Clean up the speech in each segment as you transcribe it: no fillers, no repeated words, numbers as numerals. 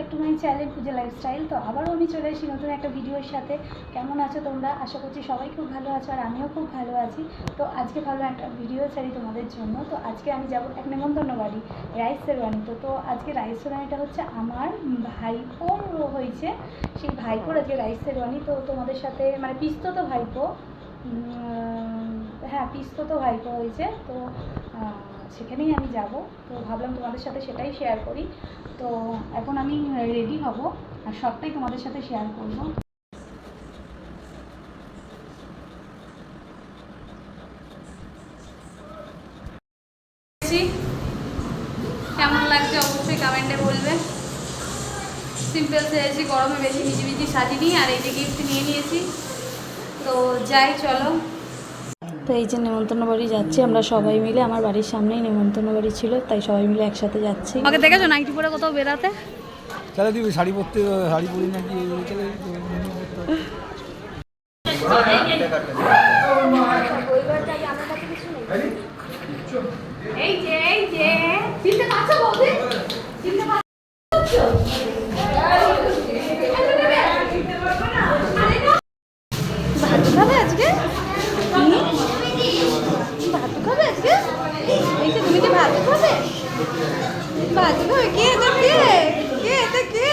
একটুখানি চ্যানেল পুজো লাইফস্টাইল। তো আবারও আমি চলে এসেছি নতুন একটা ভিডিওর সাথে। কেমন আছো তোমরা? আশা করছি সবাই খুব ভালো আছো, আর আমিও খুব ভালো আছি। তো আজকে ভালো একটা ভিডিও ছাড়ি তোমাদের জন্য। তো আজকে আমি যাবো এক নেমন্তন্ন বাড়ি, রাইস সেরেমনিতে। তো আজকে রাইস সেরেমনিটা হচ্ছে আমার ভাইপোর হয়েছে, সেই ভাইপোর আজকে রাইস সেরেমনি। তো তোমাদের সাথে মানে পিস্তত ভাইপো, হ্যাঁ পিস্তত ভাইপো হয়েছে। তো সেখানেই আমি যাব। তো ভাবলাম তোমাদের সাথে সেটাই শেয়ার করি। তো এখন আমি রেডি হব আর সবটাই তোমাদের সাথে শেয়ার করব। কেমন লাগছে অবশ্যই কমেন্টে বলবে। সিম্পল সেরেছি, গরমে বেশি মিজি সাজিনি। আর এই যে গিফট নিয়ে নিয়েছি। তো যাই চলো। তো এই যে নেমন্তন্ন বাড়ি যাচ্ছি আমরা সবাই মিলে। আমার বাড়ির সামনেই নেমন্তন্ন বাড়ি ছিল, তাই সবাই মিলে একসাথে যাচ্ছি। আমাকে দেখেছো নাইটি পরে কোথাও বেরাতে? তাহলে তুই শাড়ি পরতে, শাড়ি পরি নাকি? এই যে এই যে চিনতে পারছো বৌদি? চিনতে পারছো? ভাত খাবে আজকে? ভাত খাবে আজকে? এই যে তুমি কি ভাত খাবে? ভাত খাবে? কে এটা? কে কে এটা? কে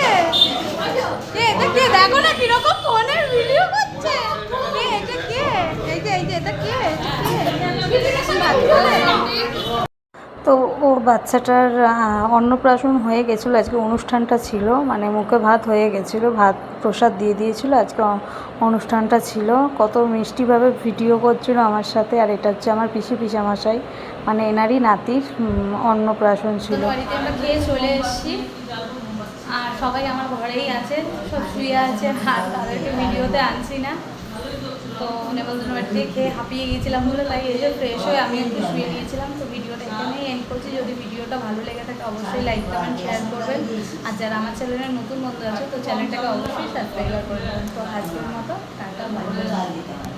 কে এটা? কে দেখো না কিরকম ফোনের ভিডিও করছে। কে এটা? কে এই যে এটা কে? ভাত খাবে? তো ও বাচ্চাটার অন্নপ্রাশন হয়ে গেছিলো। আজকে অনুষ্ঠানটা ছিল, মানে মুখে ভাত হয়ে গেছিলো, ভাত প্রসাদ দিয়ে দিয়েছিলো। আজকে অনুষ্ঠানটা ছিল। কত মিষ্টিভাবে ভিডিও করছিল আমার সাথে। আর এটা হচ্ছে আমার পিসামশাই, মানে এনারই নাতির অন্নপ্রাশন ছিল। বাড়িতে আমরা খেয়ে চলে এসেছি, আর সবাই আমার ঘরেই আছে, সব শুয়ে আছে, আর তাদেরকে ভিডিওতে আনছি না। তো নেমন্তন্ন বাড়িতে খেয়ে হাঁপিয়ে গিয়েছিলাম বলে, তাই এসে ফ্রেশ হয়ে আমি একটু শুয়ে নিয়েছিলাম। তো ভিডিওটা এখানেই এন্ড করছি। যদি ভিডিওটা ভালো লেগে থাকে অবশ্যই লাইক কমেন্ট শেয়ার করবেন। আর যারা আমার চ্যানেলের নতুন বন্ধু আছে তো চ্যানেলটাকে অবশ্যই সাবস্ক্রাইব করবেন। তো আজকের মতো টাটা, বাই বাই।